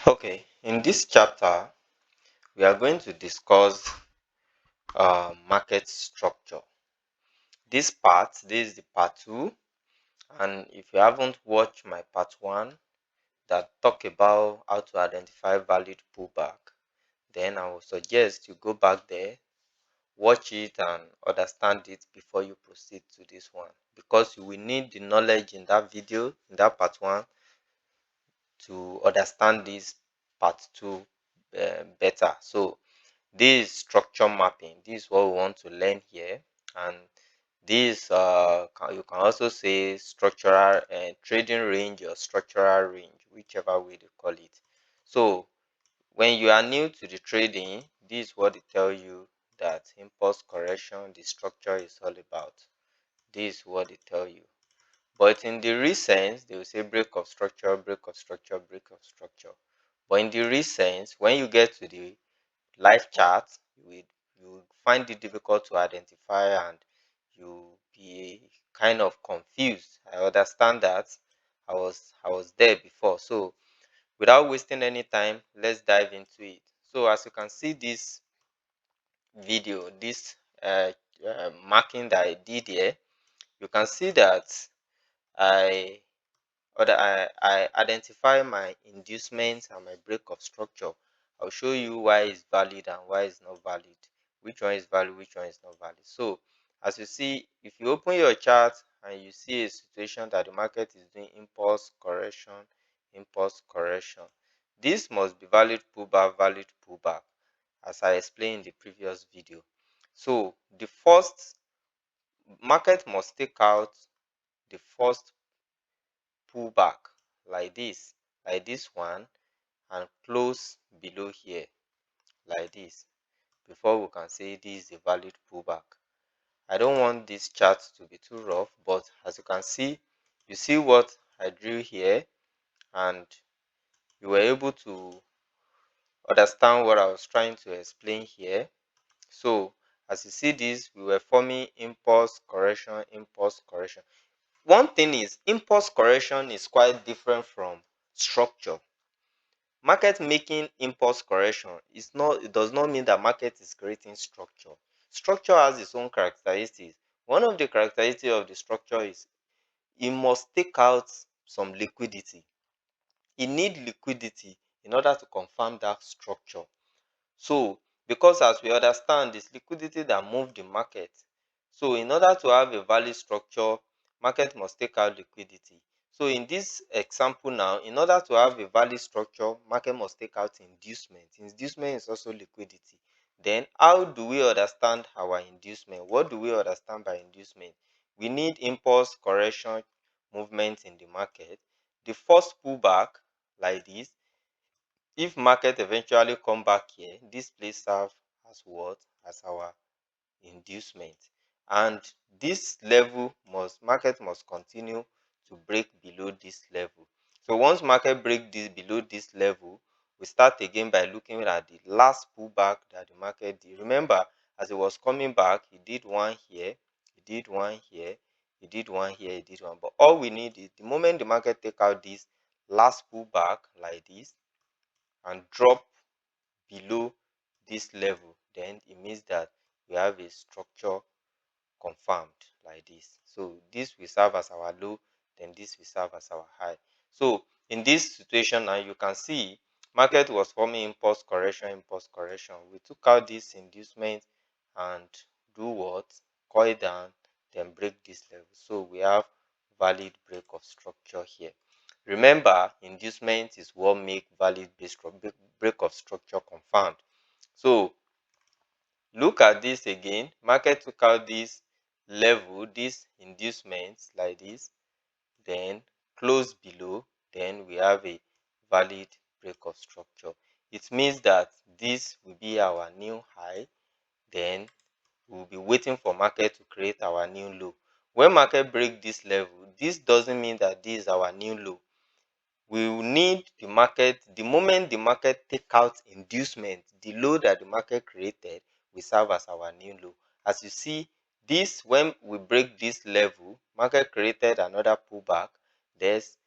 Okay, in this chapter, we are going to discuss market structure. This is the part two, and if you haven't watched my part one that talk about how to identify valid pullback, then I would suggest you go back there, watch it, and understand it before you proceed to this one, because you will need the knowledge in that video, in that part one, to understand this part two better. So this is structure mapping. This is what we want to learn here, and this you can also say structural trading range or structural range, whichever way they call it. So when you are new to the trading, this is what they tell you, that impulse correction, the structure is all about. This is what they tell you. But in the recent, they will say break of structure, break of structure, break of structure. But in the recent, when you get to the live chart, you find it difficult to identify, and you be kind of confused. I understand that. I was there before. So without wasting any time, let's dive into it. So as you can see this video, this marking that I did here, you can see that I I identify my inducements and my break of structure. I'll show you why it's valid and why it's not valid. Which one is valid, which one is not valid. So as you see, if you open your chart and you see a situation that the market is doing impulse correction, this must be valid pullback, as I explained in the previous video. So the first market must take out the first pullback like this one, and close below here like this before we can say this is a valid pullback. I don't want this chart to be too rough, but as you can see, you see what I drew here, and you were able to understand what I was trying to explain here. So as you see this, we were forming impulse correction, impulse correction. One thing is, impulse correction is quite different from structure. Market making impulse correction is not, it does not mean that market is creating structure. Structure has its own characteristics. One of the characteristics of the structure is it must take out some liquidity. It need liquidity in order to confirm that structure. So because as we understand, this liquidity that move the market. So in order to have a valid structure, market must take out liquidity. So in this example now, in order to have a valid structure, market must take out inducement. Inducement is also liquidity. Then how do we understand our inducement? What do we understand by inducement? We need impulse correction movement in the market. The first pullback like this, if market eventually come back here, this place serve as what? As our inducement. And this level market must continue to break below this level. So once market break this below this level, we start again by looking at the last pullback that the market did. Remember, as it was coming back, he did one here, he did one here, he did one here, he did one. But all we need is the moment the market take out this last pullback like this and drop below this level, then it means that we have a structure confirmed like this. So this will serve as our low, then this will serve as our high. So in this situation now, you can see market was forming impulse correction, impulse correction. We took out this inducement and do what? Coil down, then break this level. So we have valid break of structure here. Remember, inducement is what make valid break of structure confirmed. So look at this again. Market took out this level, this inducement like this, then close below, then we have a valid break of structure. It means that this will be our new high, then we'll be waiting for market to create our new low. When market break this level, this doesn't mean that this is our new low. We will need the market, the moment the market take out inducement, the low that the market created will serve as our new low. As you see, this, when we break this level, market created another pullback, there's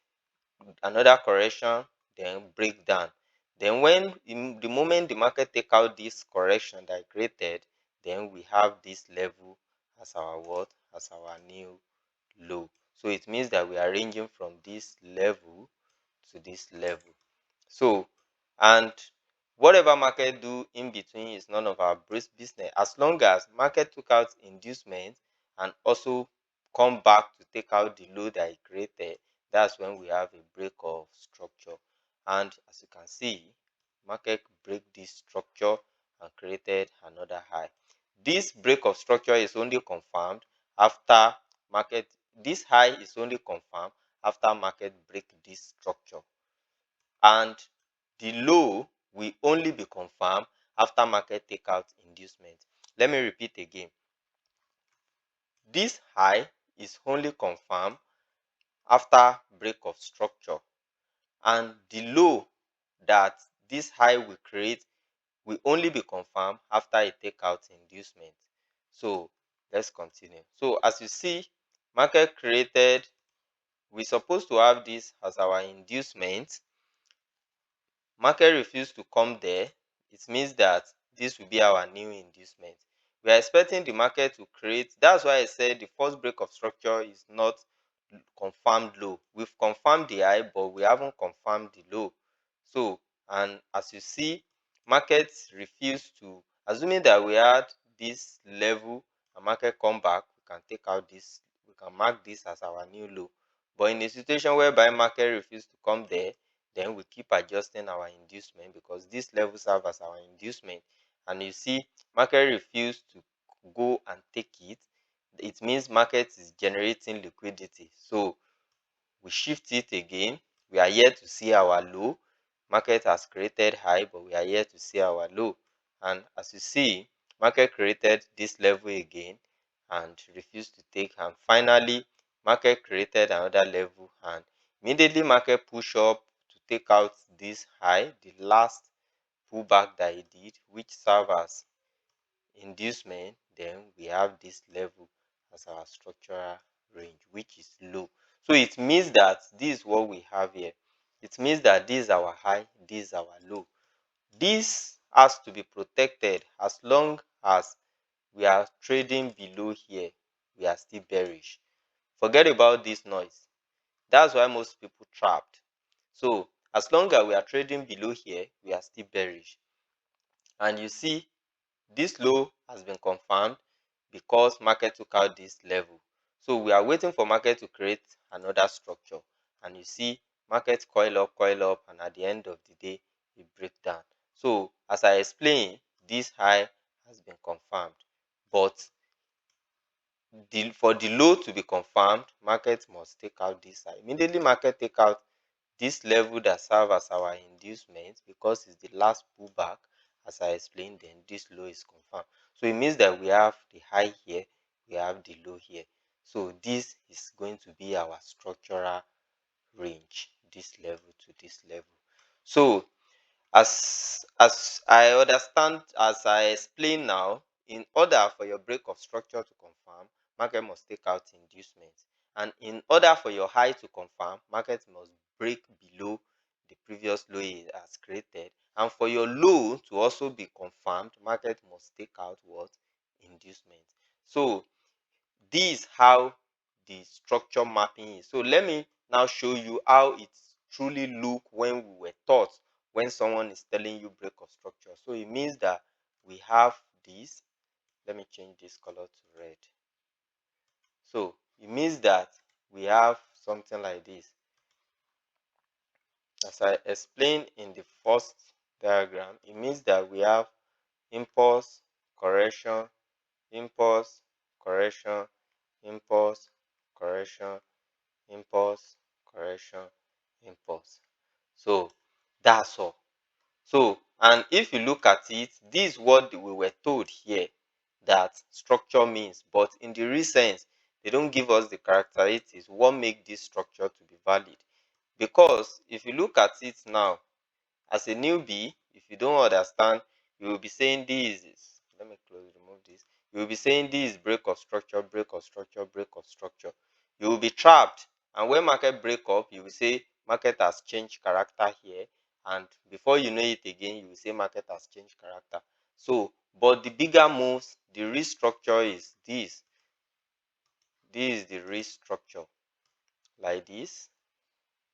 another correction, then breakdown. Then when in the moment the market take out this correction that I created, then we have this level as our what? As our new low. So it means that we are ranging from this level to this level. So, and whatever market do in between is none of our business. As long as market took out inducement and also come back to take out the low that it created, that's when we have a break of structure. And as you can see, market break this structure and created another high. This break of structure is only confirmed after market. This high is only confirmed after market break this structure, and the low will only be confirmed after market take out inducement. Let me repeat again. This high is only confirmed after break of structure, and the low that this high will create will only be confirmed after it take out inducement. So let's continue. So as you see, market created, we supposed to have this as our inducement. Market refused to come there. It means that this will be our new inducement. We are expecting the market to create. That's why I said the first break of structure is not confirmed low. We've confirmed the high, but we haven't confirmed the low. So, and as you see, markets refuse to, assuming that we had this level and market come back, we can take out this, we can mark this as our new low. But in a situation whereby market refuse to come there, then we keep adjusting our inducement because this level serve as our inducement. And you see, market refuse to go and take it. It means market is generating liquidity. So we shift it again. We are here to see our low. Market has created high, but we are here to see our low. And as you see, market created this level again and refused to take. And finally, market created another level and immediately market push up to take out this high, the last pullback that it did, which serve as inducement. Then we have this level as our structural range, which is low. So it means that this is what we have here. It means that this is our high, this is our low. This has to be protected. As long as we are trading below here, we are still bearish. Forget about this noise. That's why most people trapped. So as long as we are trading below here, we are still bearish. And you see, this low has been confirmed because market took out this level. So we are waiting for market to create another structure. And you see, market coil up, and at the end of the day, it break down. So as I explained, this high has been confirmed. But for the low to be confirmed, market must take out this high. Immediately market take out this level that serve as our inducement because it's the last pullback. As I explained, then this low is confirmed. So it means that we have the high here, we have the low here. So this is going to be our structural range, this level to this level. So as I understand, as I explain now, in order for your break of structure to confirm, market must take out inducement. And in order for your high to confirm, market must break below the previous low it has created. And for your low to also be confirmed, market must take out what? Inducement. So this is how the structure mapping is. So let me now show you how it truly look when we were taught, when someone is telling you break of structure. So it means that we have this. Let me change this color to red. So it means that we have something like this. As I explained in the first diagram, it means that we have impulse, correction, impulse, correction, impulse, correction, impulse, correction, impulse. So that's all. So, and if you look at it, this is what we were told here that structure means, but in the real sense, they don't give us the characteristics what make this structure to be valid. Because if you look at it now, as a newbie, if you don't understand, you will be saying this is, let me remove this. You will be saying this is break of structure, break of structure, break of structure. You will be trapped. And when market break up, you will say market has changed character here and before you know it again, you will say market has changed character. So, but the bigger moves, the restructure is this. This is the restructure, like this,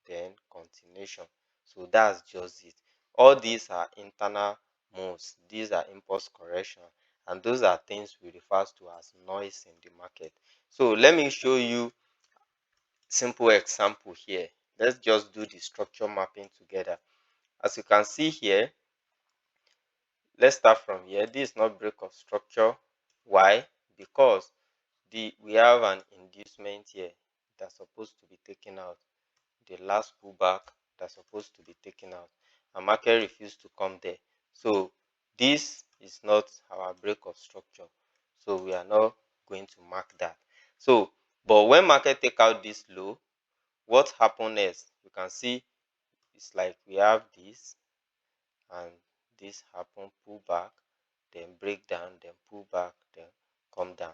then continuation. So that's just it. All these are internal moves. These are impulse correction, and those are things we refer to as noise in the market. So let me show you simple example here. Let's just do the structure mapping together. As you can see here, let's start from here. This is not break of structure. Why? Because we have an inducement here that's supposed to be taken out. The last pullback that's supposed to be taken out. And market refused to come there. So this is not our break of structure. So we are not going to mark that. So, but when market take out this low, what happened next? You can see it's like we have this and this happen, pull back, then break down, then pull back, then come down.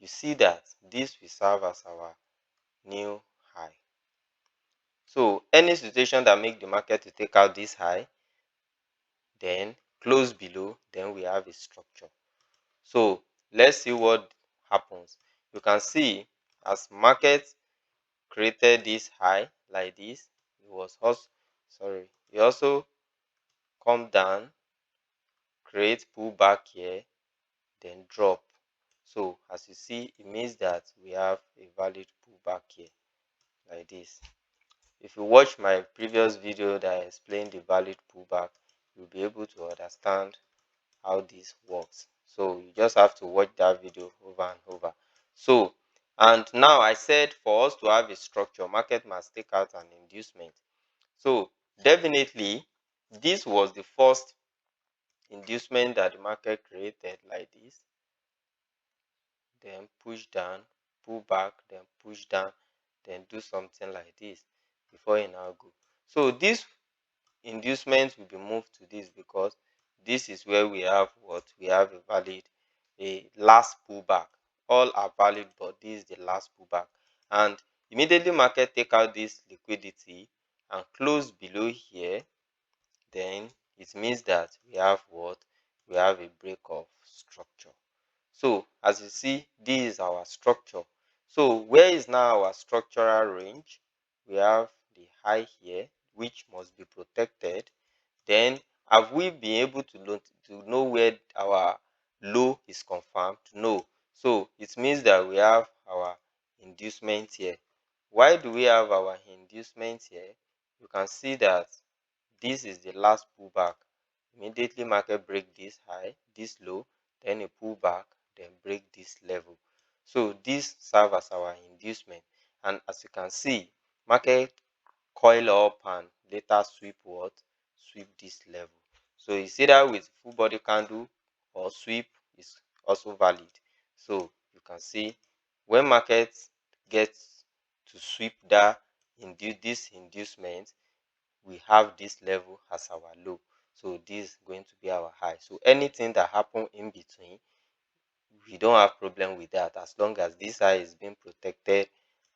You see that this will serve as our new high. So any situation that make the market to take out this high, then close below, then we have a structure. So let's see what happens. You can see as market created this high like this, it was also it also come down, create pullback here, then drop. So as you see, it means that we have a valid pullback here like this. If you watch my previous video that I explained the valid pullback, you'll be able to understand how this works. So you just have to watch that video over and over. So, and now I said for us to have a structure, market must take out an inducement. So definitely this was the first inducement that the market created like this. Then push down, pull back, then push down, then do something like this before it now go. So this inducement will be moved to this because this is where we have what we have a last pullback. All are valid, but this is the last pullback. And immediately market take out this liquidity and close below here, then it means that we have what we have a break of structure. So as you see, this is our structure. So where is now our structural range? We have the high here, which must be protected. Then have we been able to know where our low is confirmed? No. So it means that we have our inducement here. Why do we have our inducement here? You can see that this is the last pullback. Immediately market break this high, this low, then a pullback, then break this level. So this serves as our inducement. And as you can see, market coil up and later sweep what? Sweep this level. So you see that with full body candle or sweep is also valid. So you can see when market gets to sweep that this inducement, we have this level as our low. So this is going to be our high. So anything that happen in between, we don't have problem with that as long as this high is being protected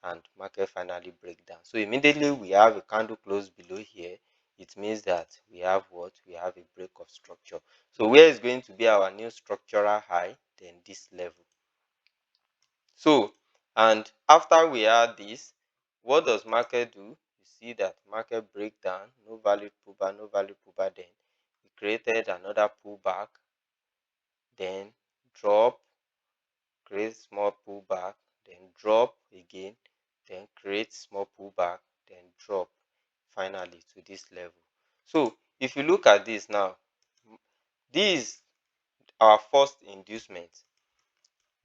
and market finally break down. So immediately we have a candle close below here, it means that we have what? We have a break of structure. So where is going to be our new structural high? Then this level. So, and after we add this, what does market do? You see that market break down, no valid pullback, no valid pullback. Then we created another pullback, then drop, create small pullback, then drop again, then create small pullback, then drop finally to this level. So if you look at this now, this is our first inducement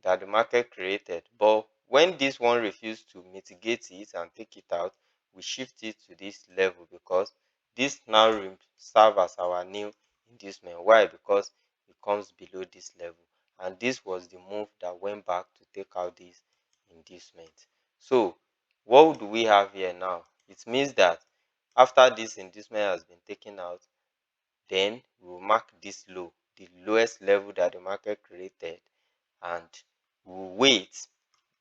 that the market created. But when this one refused to mitigate it and take it out, we shift it to this level because this now serve as our new inducement. Why? Because it comes below this level. And this was the move that went back to take out this inducement. So what do we have here now? It means that after this inducement has been taken out, then we will mark this low, the lowest level that the market created, and we will wait.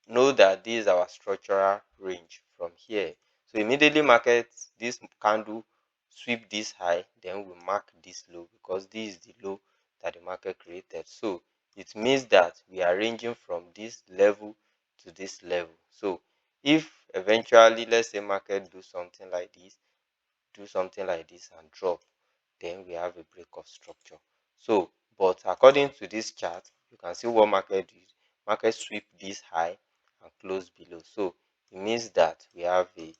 Know that this is our structural range from here. So immediately market this candle sweep this high, then we mark this low because this is the low that the market created. So it means that we are ranging from this level to this level. So if eventually, let's say market do something like this and drop, then we have a break of structure. So, but according to this chart, you can see what market did. Market sweep this high and close below. So it means that we have a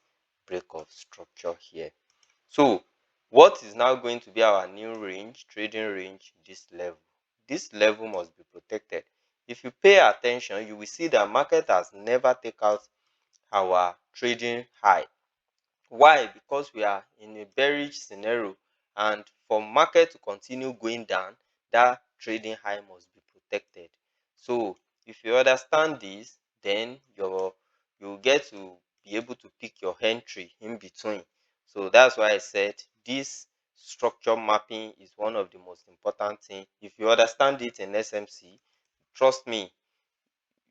break of structure here. So what is now going to be our new range, trading range? This level. This level must be protected. If you pay attention, you will see that market has never taken out our trading high. Why? Because we are in a bearish scenario, and for market to continue going down, that trading high must be protected. So if you understand this, then you get to be able to pick your entry in between. So that's why I said this structure mapping is one of the most important things. If you understand it in SMC, trust me,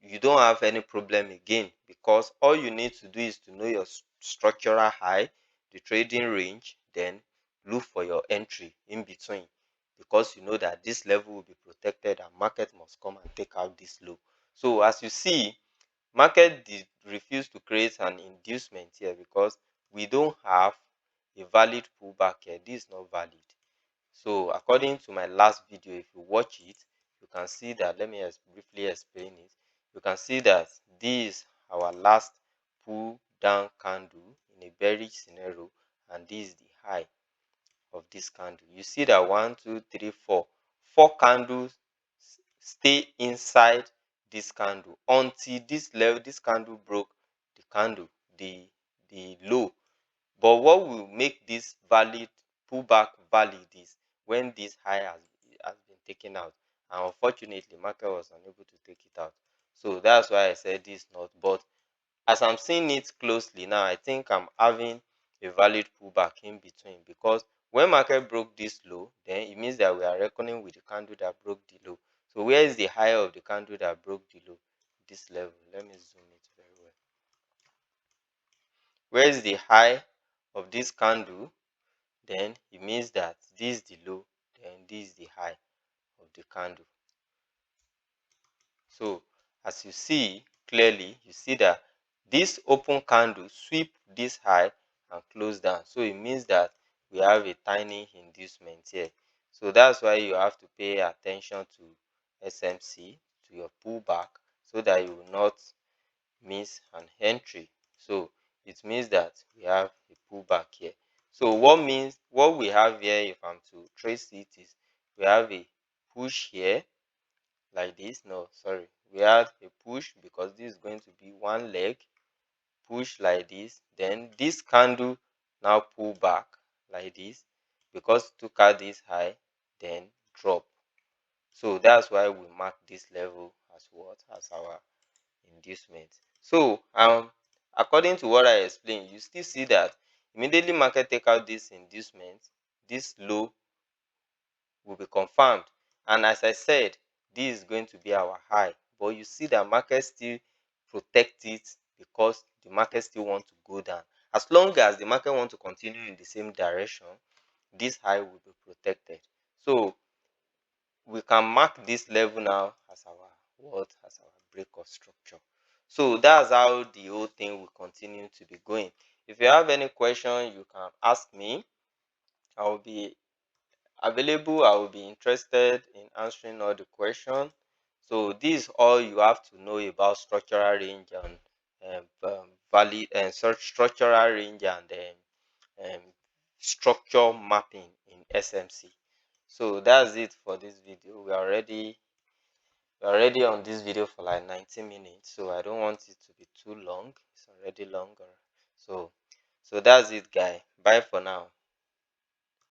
you don't have any problem again, because all you need to do is to know your structural high, the trading range, then look for your entry in between, because you know that this level will be protected and market must come and take out this low. So as you see, market did refuse to create an inducement here because we don't have a valid pullback here. This is not valid. So according to my last video, if you watch it, you can see that, let me briefly explain it. You can see that this is our last pull down candle in a bearish scenario, and this is the high of this candle. You see that one, two, three, four candles stay inside this candle until this level, this candle broke the candle, the low. But what will make this valid, pullback valid, is when this high has been taken out. And unfortunately, market was unable to take it out. So that's why I said this not. But as I'm seeing it closely now, I think I'm having a valid pullback in between, because when market broke this low, then it means that we are reckoning with the candle that broke the low. So where is the high of the candle that broke the low? This level. Let me zoom it very well. Where is the high of this candle? Then it means that this is the low, then this is the high of the candle. So as you see clearly, you see that this open candle sweep this high and close down. So it means that we have a tiny inducement here. So that's why you have to pay attention to SMC, to your pullback, so that you will not miss an entry. So it means that we have a pullback here. So what we have here, if I'm to trace it, is we have a push here like this. No, sorry, we had a push because this is going to be one leg, push like this, then this candle now pull back like this because it took out this high, then drop. So that's why we mark this level as what, as our inducement. So according to what I explained, you still see that immediately market take out this inducement, this low will be confirmed. And as I said, this is going to be our high. But you see that market still protect it because the market still want to go down. As long as the market want to continue in the same direction, this high will be protected. So we can mark this level now as our what, as our break of structure. So that's how the whole thing will continue to be going. If you have any question, you can ask me. I will be available. I will be interested in answering all the questions. So this is all you have to know about structural range and valid and structural range and structure mapping in SMC. So that's it for this video. We're already on this video for like 90 minutes, so I don't want it to be too long. It's already longer. So that's it, guy. Bye for now.